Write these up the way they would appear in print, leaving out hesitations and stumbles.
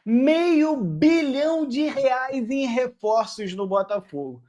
R$ 500 milhões em reforços no Botafogo.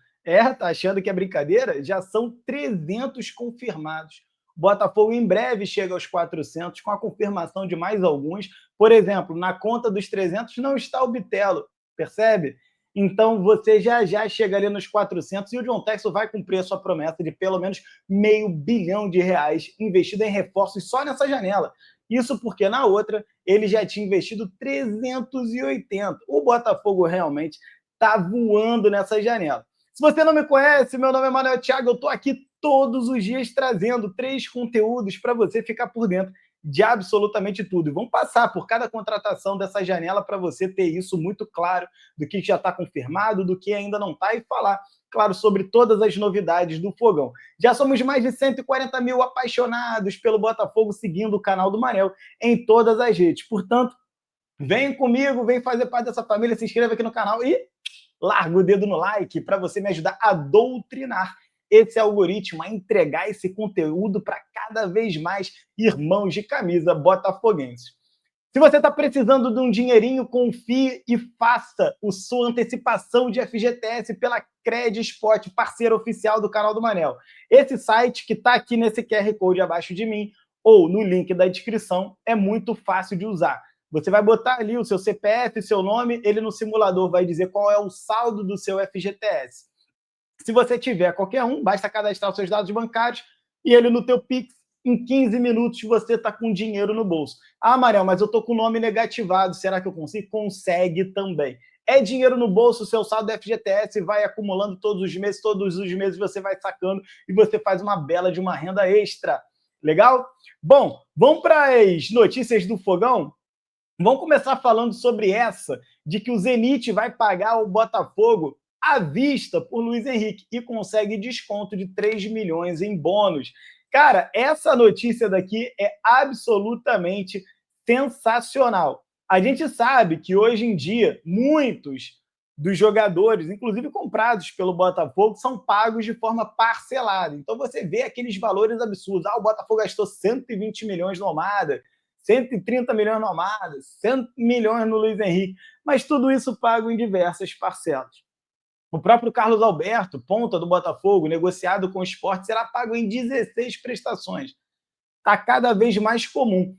Tá achando que é brincadeira? Já são 300 confirmados. O Botafogo em breve chega aos 400, com a confirmação de mais alguns. Por exemplo, na conta dos 300 não está o Bitelo, percebe? Então você já chega ali nos 400 e o John Textor vai cumprir a sua promessa de pelo menos R$ 500 milhões investido em reforços só nessa janela. Isso porque na outra ele já tinha investido 380. O Botafogo realmente está voando nessa janela. Se você não me conhece, meu nome é Manuel Thiago, eu estou aqui todos os dias trazendo 3 conteúdos para você ficar por dentro de absolutamente tudo. E vamos passar por cada contratação dessa janela para você ter isso muito claro, do que já está confirmado, do que ainda não está, e falar, claro, sobre todas as novidades do Fogão. Já somos mais de 140 mil apaixonados pelo Botafogo seguindo o canal do Manel em todas as redes. Portanto, vem comigo, vem fazer parte dessa família, se inscreva aqui no canal e larga o dedo no like para você me ajudar a doutrinar esse algoritmo, a entregar esse conteúdo para cada vez mais irmãos de camisa botafoguenses. Se você está precisando de um dinheirinho, confie e faça a sua antecipação de FGTS pela Credispot, parceiro oficial do canal do Manel. Esse site que está aqui nesse QR Code abaixo de mim ou no link da descrição é muito fácil de usar. Você vai botar ali o seu CPF, seu nome, ele no simulador vai dizer qual é o saldo do seu FGTS. Se você tiver qualquer um, basta cadastrar os seus dados bancários e ele no teu Pix, em 15 minutos você está com dinheiro no bolso. Ah, Mariel, mas eu estou com o nome negativado, será que eu consigo? Consegue também. É dinheiro no bolso, o seu saldo do FGTS vai acumulando todos os meses você vai sacando e você faz uma bela de uma renda extra. Legal? Bom, vamos para as notícias do Fogão? Vamos começar falando sobre essa, de que o Zenit vai pagar o Botafogo à vista por Luiz Henrique e consegue desconto de 3 milhões em bônus. Cara, essa notícia daqui é absolutamente sensacional. A gente sabe que hoje em dia muitos dos jogadores, inclusive comprados pelo Botafogo, são pagos de forma parcelada. Então você vê aqueles valores absurdos. Ah, o Botafogo gastou 120 milhões no Almada, 130 milhões no Almada, 100 milhões no Luiz Henrique, mas tudo isso pago em diversas parcelas. O próprio Carlos Alberto, ponta do Botafogo, negociado com o Sport, será pago em 16 prestações. Está cada vez mais comum.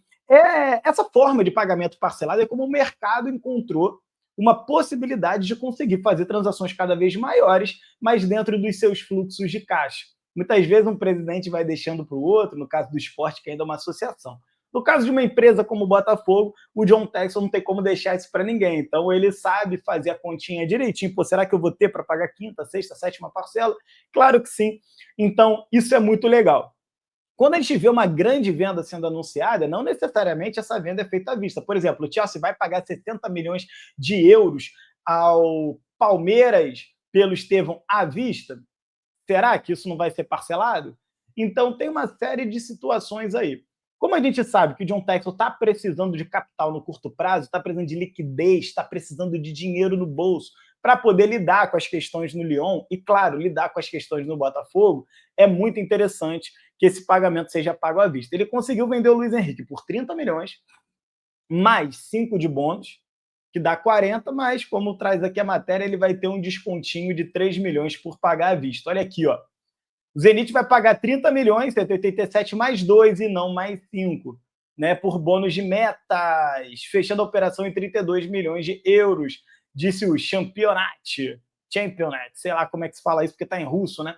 Essa forma de pagamento parcelado é como o mercado encontrou uma possibilidade de conseguir fazer transações cada vez maiores, mas dentro dos seus fluxos de caixa. Muitas vezes um presidente vai deixando para o outro, no caso do Sport, que ainda é uma associação. No caso de uma empresa como o Botafogo, o John Textor não tem como deixar isso para ninguém. Então, ele sabe fazer a continha direitinho. Pô, será que eu vou ter para pagar quinta, sexta, sétima parcela? Claro que sim. Então, isso é muito legal. Quando a gente vê uma grande venda sendo anunciada, não necessariamente essa venda é feita à vista. Por exemplo, o Chelsea vai pagar 70 milhões de euros ao Palmeiras pelo Estevão à vista? Será que isso não vai ser parcelado? Então, tem uma série de situações aí. Como a gente sabe que o John Textor está precisando de capital no curto prazo, está precisando de liquidez, está precisando de dinheiro no bolso para poder lidar com as questões no Lyon e, claro, lidar com as questões no Botafogo, é muito interessante que esse pagamento seja pago à vista. Ele conseguiu vender o Luiz Henrique por 30 milhões, mais 5 de bônus, que dá 40, mas, como traz aqui a matéria, ele vai ter um descontinho de 3 milhões por pagar à vista. Olha aqui, ó. O Zenit vai pagar 30 milhões, 187 mais 2 e não mais 5, né, por bônus de metas, fechando a operação em 32 milhões de euros, disse o Championat, sei lá como é que se fala isso, porque está em russo, né?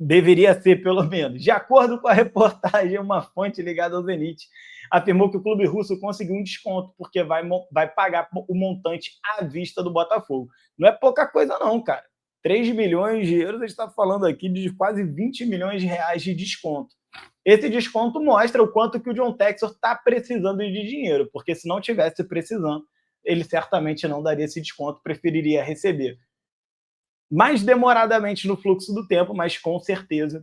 Deveria ser, pelo menos. De acordo com a reportagem, uma fonte ligada ao Zenit afirmou que o clube russo conseguiu um desconto, porque vai pagar o montante à vista do Botafogo. Não é pouca coisa não, cara. 3 milhões de euros, a gente está falando aqui de quase 20 milhões de reais de desconto. Esse desconto mostra o quanto que o John Textor está precisando de dinheiro, porque se não tivesse precisando, ele certamente não daria esse desconto, preferiria receber mais demoradamente no fluxo do tempo, mas com certeza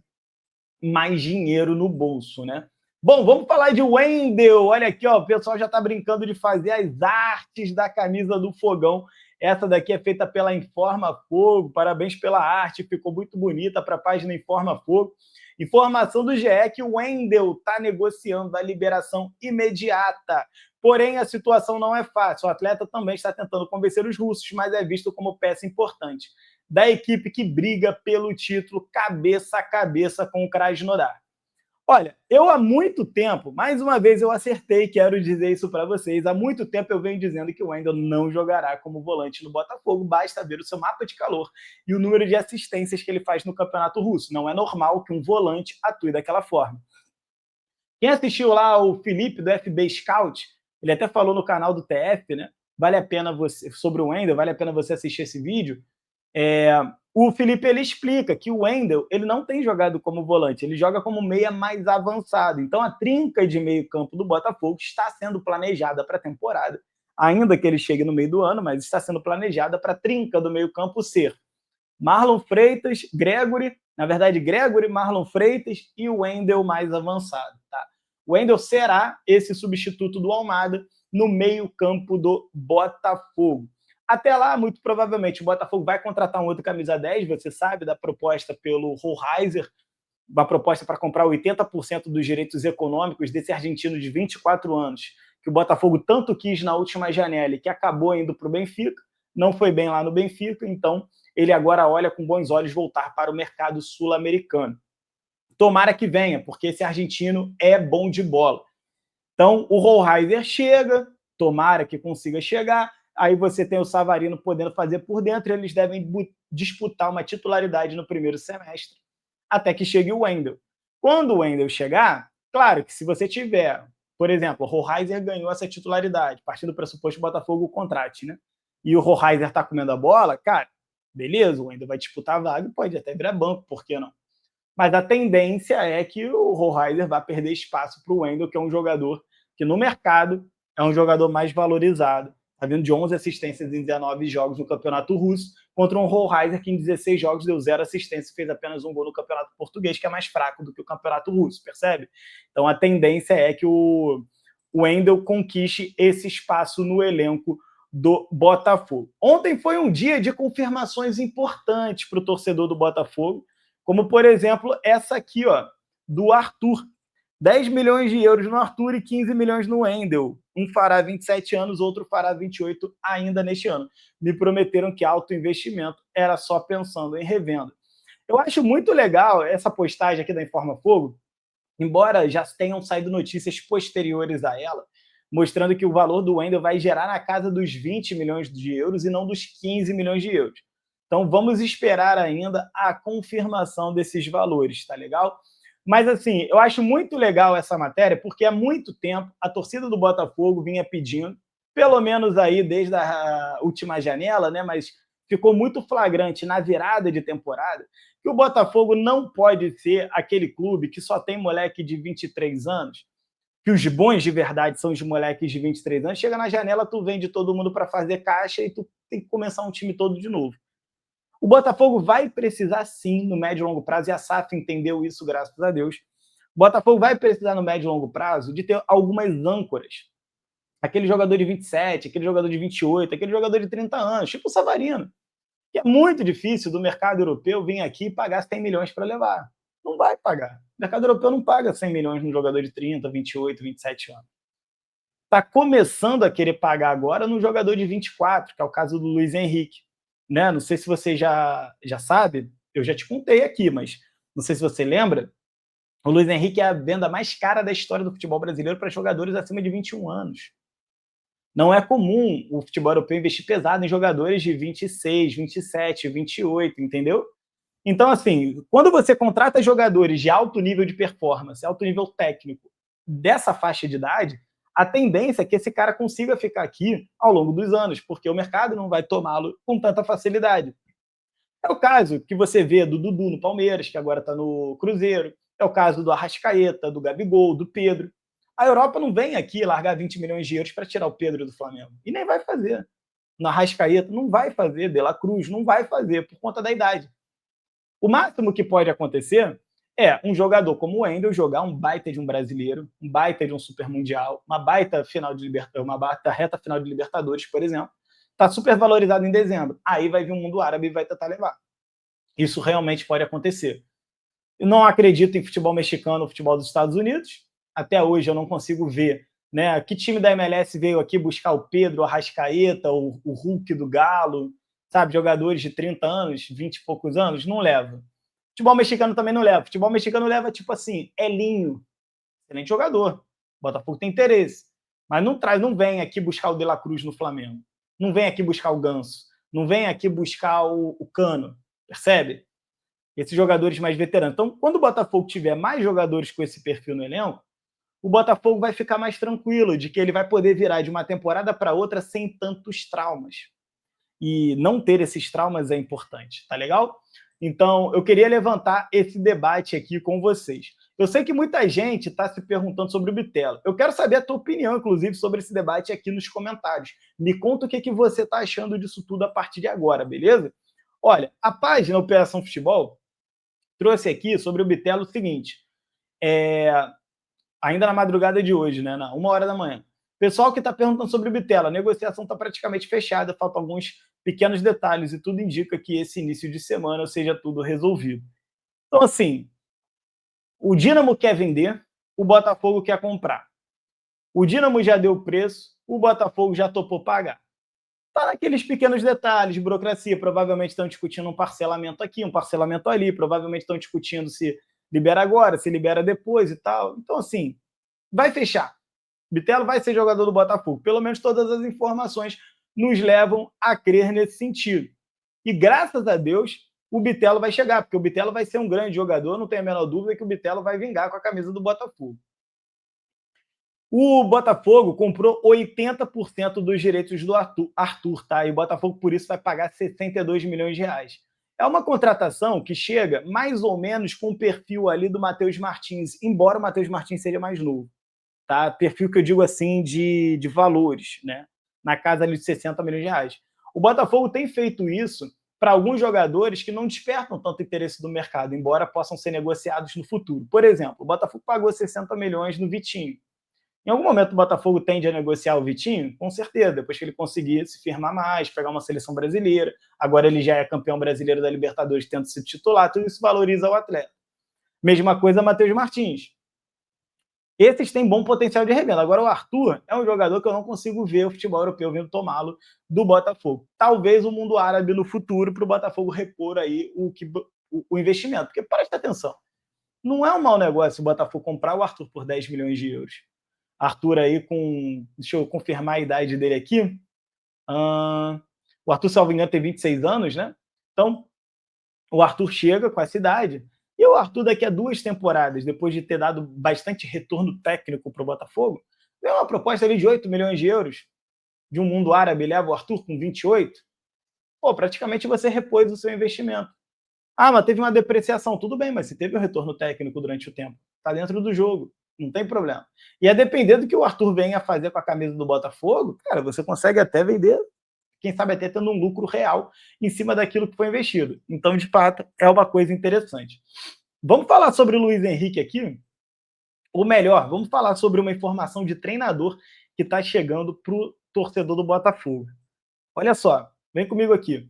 mais dinheiro no bolso, né? Bom, vamos falar de Wendel. Olha aqui, ó, o pessoal já está brincando de fazer as artes da camisa do Fogão. Essa daqui é feita pela Informa Fogo. Parabéns pela arte, ficou muito bonita para a página Informa Fogo. Informação do GE que o Wendel está negociando a liberação imediata. Porém, a situação não é fácil. O atleta também está tentando convencer os russos, mas é visto como peça importante da equipe que briga pelo título cabeça a cabeça com o Krasnodar. Olha, eu há muito tempo, mais uma vez eu acertei, quero dizer isso para vocês, há muito tempo eu venho dizendo que o Wendel não jogará como volante no Botafogo, basta ver o seu mapa de calor e o número de assistências que ele faz no Campeonato Russo. Não é normal que um volante atue daquela forma. Quem assistiu lá o Felipe do FB Scout, ele até falou no canal do TF, né? Vale a pena você, sobre o Wendel, vale a pena você assistir esse vídeo. O Felipe ele explica que o Wendel ele não tem jogado como volante, ele joga como meia mais avançado. Então a trinca de meio campo do Botafogo está sendo planejada para a temporada, ainda que ele chegue no meio do ano, mas está sendo planejada para a trinca do meio campo ser Marlon Freitas, Gregory, na verdade Gregory, Marlon Freitas e o Wendel mais avançado. Tá? O Wendel será esse substituto do Almada no meio campo do Botafogo. Até lá, muito provavelmente, o Botafogo vai contratar um outro camisa 10, você sabe, da proposta pelo Rollheiser, uma proposta para comprar 80% dos direitos econômicos desse argentino de 24 anos, que o Botafogo tanto quis na última janela e que acabou indo para o Benfica, não foi bem lá no Benfica, então ele agora olha com bons olhos voltar para o mercado sul-americano. Tomara que venha, porque esse argentino é bom de bola. Então, o Rollheiser chega, tomara que consiga chegar, aí você tem o Savarino podendo fazer por dentro, eles devem disputar uma titularidade no primeiro semestre, até que chegue o Wendel. Quando o Wendel chegar, claro que se você tiver, por exemplo, o Rollheiser ganhou essa titularidade, partindo do pressuposto que o Botafogo o contrate, né? E o Rollheiser tá comendo a bola, cara, beleza, o Wendel vai disputar a vaga e pode até virar banco, por que não? Mas a tendência é que o Rollheiser vai perder espaço para o Wendel, que é um jogador que no mercado é um jogador mais valorizado. Está vindo de 11 assistências em 19 jogos no Campeonato Russo, contra um Rollheiser que em 16 jogos deu 0 assistência e fez apenas um gol no Campeonato Português, que é mais fraco do que o Campeonato Russo, percebe? Então a tendência é que o Wendel conquiste esse espaço no elenco do Botafogo. Ontem foi um dia de confirmações importantes para o torcedor do Botafogo, como, por exemplo, essa aqui, ó, do Arthur. 10 milhões de euros no Arthur e 15 milhões no Wendel. Um fará 27 anos, outro fará 28 ainda neste ano. Me prometeram que alto investimento era só pensando em revenda. Eu acho muito legal essa postagem aqui da Informa Fogo, embora já tenham saído notícias posteriores a ela, mostrando que o valor do Wendel vai gerar na casa dos 20 milhões de euros e não dos 15 milhões de euros. Então, vamos esperar ainda a confirmação desses valores, tá legal? Mas, assim, eu acho muito legal essa matéria, porque há muito tempo a torcida do Botafogo vinha pedindo, pelo menos aí desde a última janela, né? Mas ficou muito flagrante na virada de temporada, que o Botafogo não pode ser aquele clube que só tem moleque de 23 anos, que os bons de verdade são os moleques de 23 anos, chega na janela, tu vende todo mundo para fazer caixa e tu tem que começar um time todo de novo. O Botafogo vai precisar sim no médio e longo prazo, e a SAF entendeu isso, graças a Deus. O Botafogo vai precisar no médio e longo prazo de ter algumas âncoras. Aquele jogador de 27, aquele jogador de 28, aquele jogador de 30 anos, tipo o Savarino. Que é muito difícil do mercado europeu vir aqui e pagar 100 milhões para levar. Não vai pagar. O mercado europeu não paga 100 milhões num jogador de 30, 28, 27 anos. Está começando a querer pagar agora num jogador de 24, que é o caso do Luiz Henrique. Né? Não sei se você já sabe, eu já te contei aqui, mas não sei se você lembra, o Luiz Henrique é a venda mais cara da história do futebol brasileiro para jogadores acima de 21 anos. Não é comum o futebol europeu investir pesado em jogadores de 26, 27, 28, entendeu? Então, assim, quando você contrata jogadores de alto nível de performance, alto nível técnico, dessa faixa de idade, a tendência é que esse cara consiga ficar aqui ao longo dos anos, porque o mercado não vai tomá-lo com tanta facilidade. É o caso que você vê do Dudu no Palmeiras, que agora está no Cruzeiro. É o caso do Arrascaeta, do Gabigol, do Pedro. A Europa não vem aqui largar 20 milhões de euros para tirar o Pedro do Flamengo. E nem vai fazer. No Arrascaeta não vai fazer, De La Cruz não vai fazer, por conta da idade. O máximo que pode acontecer é um jogador como o Wendel jogar um baita de um brasileiro, um baita de um super mundial, uma baita final de uma baita reta final de Libertadores, por exemplo, está super valorizado em dezembro. Aí vai vir o mundo árabe e vai tentar levar. Isso realmente pode acontecer. Eu não acredito em futebol mexicano ou futebol dos Estados Unidos. Até hoje eu não consigo ver, né? Que time da MLS veio aqui buscar o Pedro, o Arrascaeta, o Hulk do Galo, sabe? Jogadores de 30 anos, 20 e poucos anos, não leva. Futebol mexicano também não leva. Futebol mexicano leva, tipo assim, Elinho, excelente jogador. O Botafogo tem interesse. Mas não traz, não vem aqui buscar o De La Cruz no Flamengo. Não vem aqui buscar o Ganso. Não vem aqui buscar o Cano. Percebe? Esses jogadores mais veteranos. Então, quando o Botafogo tiver mais jogadores com esse perfil no elenco, o Botafogo vai ficar mais tranquilo de que ele vai poder virar de uma temporada para outra sem tantos traumas. E não ter esses traumas é importante, tá legal? Então, eu queria levantar esse debate aqui com vocês. Eu sei que muita gente está se perguntando sobre o Bitelo. Eu quero saber a tua opinião, inclusive, sobre esse debate aqui nos comentários. Me conta o que você está achando disso tudo a partir de agora, beleza? Olha, a página Operação Futebol trouxe aqui sobre o Bitelo o seguinte, ainda na madrugada de hoje, né, na 1h da manhã. Pessoal que está perguntando sobre o Bitelo, a negociação está praticamente fechada, faltam alguns pequenos detalhes e tudo indica que esse início de semana seja tudo resolvido. Então, assim, o Dínamo quer vender, o Botafogo quer comprar. O Dínamo já deu o preço, o Botafogo já topou pagar. Está naqueles pequenos detalhes, burocracia, provavelmente estão discutindo um parcelamento aqui, um parcelamento ali, provavelmente estão discutindo se libera agora, se libera depois e tal. Então, assim, vai fechar. Bitelo vai ser jogador do Botafogo. Pelo menos todas as informações nos levam a crer nesse sentido. E graças a Deus, o Bitelo vai chegar, porque o Bitelo vai ser um grande jogador, não tenho a menor dúvida que o Bitelo vai vingar com a camisa do Botafogo. O Botafogo comprou 80% dos direitos do Arthur, tá? E o Botafogo, por isso, vai pagar 62 milhões de reais. É uma contratação que chega mais ou menos com o perfil ali do Matheus Martins, embora o Matheus Martins seja mais novo. Tá? Perfil que eu digo assim de valores, né? Na casa ali de 60 milhões de reais. O Botafogo tem feito isso para alguns jogadores que não despertam tanto interesse do mercado, embora possam ser negociados no futuro. Por exemplo, o Botafogo pagou 60 milhões no Vitinho. Em algum momento o Botafogo tende a negociar o Vitinho? Com certeza, depois que ele conseguir se firmar mais, pegar uma seleção brasileira. Agora ele já é campeão brasileiro da Libertadores, tendo sido titular, tudo isso valoriza o atleta. Mesma coisa Matheus Martins. Esses têm bom potencial de revenda. Agora, o Arthur é um jogador que eu não consigo ver o futebol europeu vindo tomá-lo do Botafogo. Talvez o mundo árabe no futuro para o Botafogo repor aí o investimento. Porque presta atenção, não é um mau negócio o Botafogo comprar o Arthur por 10 milhões de euros. Arthur aí com... Deixa eu confirmar a idade dele aqui. O Arthur, salvo engano, tem 26 anos, né? Então, o Arthur chega com essa idade. E o Arthur, daqui a 2 temporadas, depois de ter dado bastante retorno técnico para o Botafogo, deu uma proposta ali de 8 milhões de euros de um mundo árabe, leva o Arthur com 28. Pô, praticamente você repôs o seu investimento. Ah, mas teve uma depreciação. Tudo bem, mas se teve um retorno técnico durante o tempo, está dentro do jogo, não tem problema. E a depender do que o Arthur venha fazer com a camisa do Botafogo, cara, você consegue até vender, quem sabe até tendo um lucro real em cima daquilo que foi investido. Então, de fato, é uma coisa interessante. Vamos falar sobre o Luiz Henrique aqui? Ou melhor, vamos falar sobre uma informação de treinador que está chegando para o torcedor do Botafogo. Olha só, vem comigo aqui.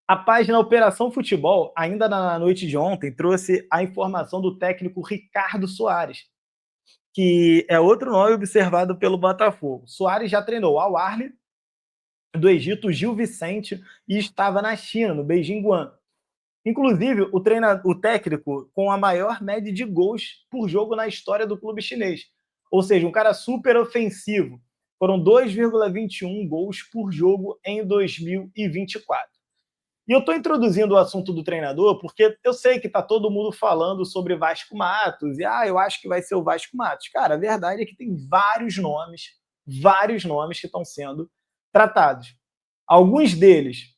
A página Operação Futebol, ainda na noite de ontem, trouxe a informação do técnico Ricardo Soares, que é outro nome observado pelo Botafogo. Soares já treinou Al Ahly do Egito, Gil Vicente, e estava na China, no Beijing Guan. Inclusive, o técnico com a maior média de gols por jogo na história do clube chinês. Ou seja, um cara super ofensivo. Foram 2,21 gols por jogo em 2024. E eu estou introduzindo o assunto do treinador porque eu sei que está todo mundo falando sobre Vasco Matos. E, eu acho que vai ser o Vasco Matos. Cara, a verdade é que tem vários nomes que estão sendo tratados. Alguns deles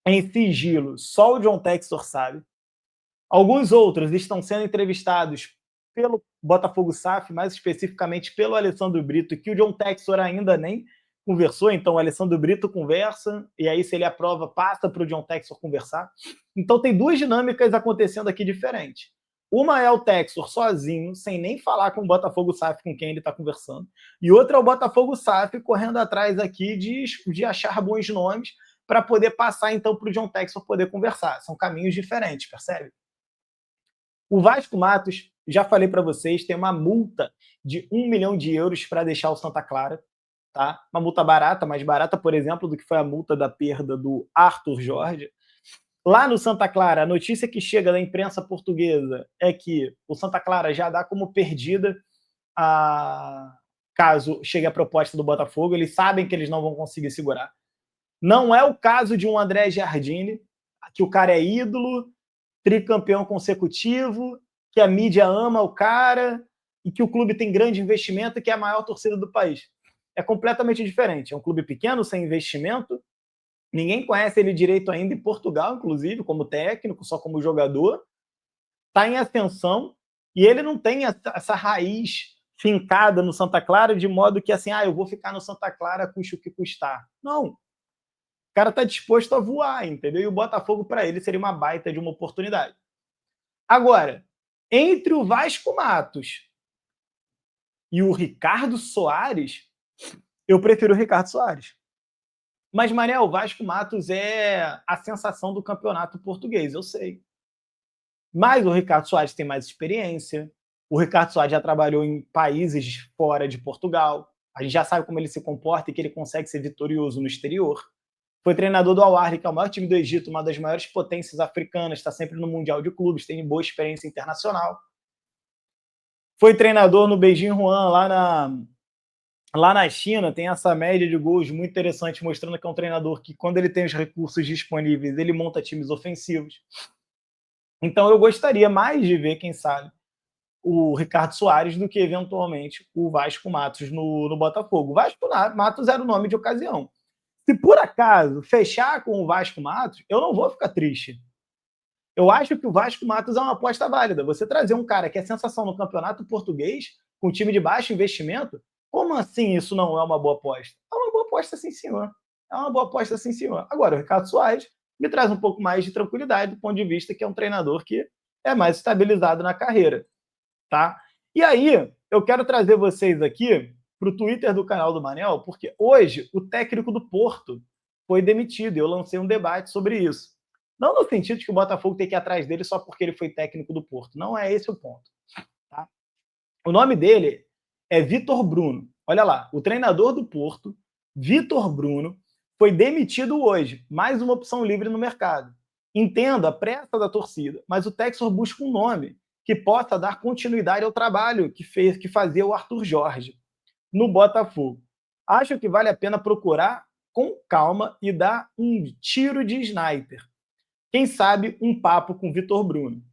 em sigilo, só o John Textor sabe. Alguns outros estão sendo entrevistados pelo Botafogo SAF, mais especificamente pelo Alessandro Brito, que o John Textor ainda nem conversou, então o Alessandro Brito conversa, e aí se ele aprova, passa para o John Textor conversar. Então tem 2 dinâmicas acontecendo aqui diferentes. Uma é o Textor sozinho, sem nem falar com o Botafogo SAF com quem ele está conversando, e outra é o Botafogo SAF correndo atrás aqui de achar bons nomes para poder passar, então, para o John Textor poder conversar. São caminhos diferentes, percebe? O Vasco Matos, já falei para vocês, tem uma multa de 1 milhão de euros para deixar o Santa Clara. Tá? Uma multa barata, mais barata, por exemplo, do que foi a multa da perda do Arthur Jorge. Lá no Santa Clara, a notícia que chega da imprensa portuguesa é que o Santa Clara já dá como perdida caso chegue a proposta do Botafogo. Eles sabem que eles não vão conseguir segurar. Não é o caso de um André Giardini, que o cara é ídolo, tricampeão consecutivo, que a mídia ama o cara e que o clube tem grande investimento e que é a maior torcida do país. É completamente diferente. É um clube pequeno, sem investimento. Ninguém conhece ele direito ainda em Portugal, inclusive, como técnico, só como jogador. Está em ascensão e ele não tem essa raiz fincada no Santa Clara de modo que, assim, eu vou ficar no Santa Clara custe o que custar. Não. O cara está disposto a voar, entendeu? E o Botafogo, para ele, seria uma baita de uma oportunidade. Agora, entre o Vasco Matos e o Ricardo Soares, eu prefiro o Ricardo Soares. Mas, Manel, o Vasco Matos é a sensação do campeonato português, eu sei. Mas o Ricardo Soares tem mais experiência. O Ricardo Soares já trabalhou em países fora de Portugal. A gente já sabe como ele se comporta e que ele consegue ser vitorioso no exterior. Foi treinador do Al Ahly, que é o maior time do Egito, uma das maiores potências africanas, está sempre no Mundial de Clubes, tem boa experiência internacional. Foi treinador no Beijing Juan, lá na China, tem essa média de gols muito interessante, mostrando que é um treinador que, quando ele tem os recursos disponíveis, ele monta times ofensivos. Então, eu gostaria mais de ver, quem sabe, o Ricardo Soares do que, eventualmente, o Vasco Matos no Botafogo. O Vasco Matos era o nome de ocasião. Se, por acaso, fechar com o Vasco Matos, eu não vou ficar triste. Eu acho que o Vasco Matos é uma aposta válida. Você trazer um cara que é sensação no campeonato português, com um time de baixo investimento, como assim isso não é uma boa aposta? É uma boa aposta, sim, senhor. É uma boa aposta, sim, senhor. Agora, o Ricardo Soares me traz um pouco mais de tranquilidade do ponto de vista que é um treinador que é mais estabilizado na carreira. Tá? E aí, eu quero trazer vocês aqui para o Twitter do canal do Manel, porque hoje o técnico do Porto foi demitido. Eu lancei um debate sobre isso. Não no sentido de que o Botafogo tem que ir atrás dele só porque ele foi técnico do Porto. Não é esse o ponto. Tá? O nome dele é Vitor Bruno. Olha lá, o treinador do Porto, Vitor Bruno, foi demitido hoje. Mais uma opção livre no mercado. Entendo a pressa da torcida, mas o Texor busca um nome que possa dar continuidade ao trabalho que fazia o Arthur Jorge no Botafogo. Acho que vale a pena procurar com calma e dar um tiro de sniper. Quem sabe um papo com Vitor Bruno.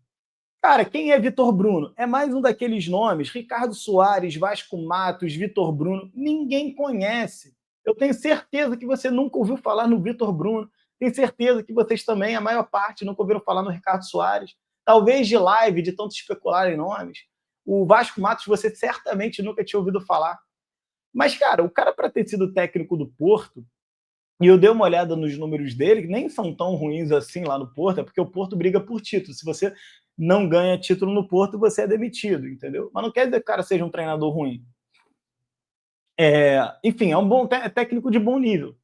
Cara, quem é Vitor Bruno? É mais um daqueles nomes, Ricardo Soares, Vasco Matos, Vitor Bruno, ninguém conhece. Eu tenho certeza que você nunca ouviu falar no Vitor Bruno, tenho certeza que vocês também, a maior parte, nunca ouviram falar no Ricardo Soares. Talvez de live, de tanto especular em nomes. O Vasco Matos você certamente nunca tinha ouvido falar. Mas, cara, o cara, para ter sido técnico do Porto, e eu dei uma olhada nos números dele, que nem são tão ruins assim lá no Porto, é porque o Porto briga por título. Se você não ganha título no Porto, você é demitido, entendeu? Mas não quer dizer que o cara seja um treinador ruim. Enfim, é um bom técnico de bom nível.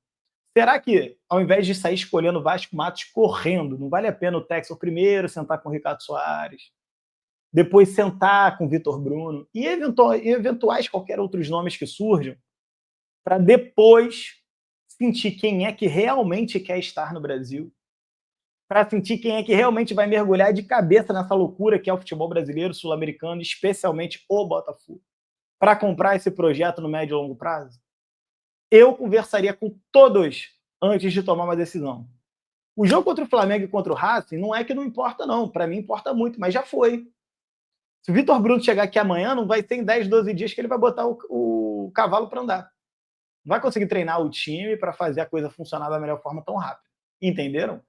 Será que, ao invés de sair escolhendo o Vasco Matos correndo, não vale a pena o Texel primeiro sentar com o Ricardo Soares, depois sentar com o Vitor Bruno e eventuais qualquer outros nomes que surjam, para depois sentir quem é que realmente quer estar no Brasil, para sentir quem é que realmente vai mergulhar de cabeça nessa loucura que é o futebol brasileiro, sul-americano, especialmente o Botafogo, para comprar esse projeto no médio e longo prazo? Eu conversaria com todos antes de tomar uma decisão. O jogo contra o Flamengo e contra o Racing não é que não importa, não. Para mim importa muito, mas já foi. Se o Vitor Bruno chegar aqui amanhã, não vai ter em 10, 12 dias que ele vai botar o cavalo para andar. Não vai conseguir treinar o time para fazer a coisa funcionar da melhor forma tão rápido. Entenderam?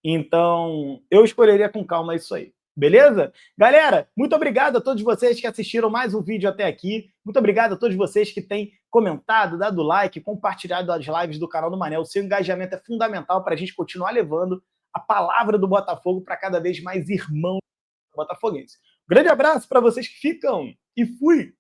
Então, eu escolheria com calma isso aí. Beleza? Galera, muito obrigado a todos vocês que assistiram mais um vídeo até aqui. Muito obrigado a todos vocês que têm comentado, dado like, compartilhado as lives do canal do Manel. O seu engajamento é fundamental para a gente continuar levando a palavra do Botafogo para cada vez mais irmãos botafoguenses. Grande abraço para vocês que ficam e fui!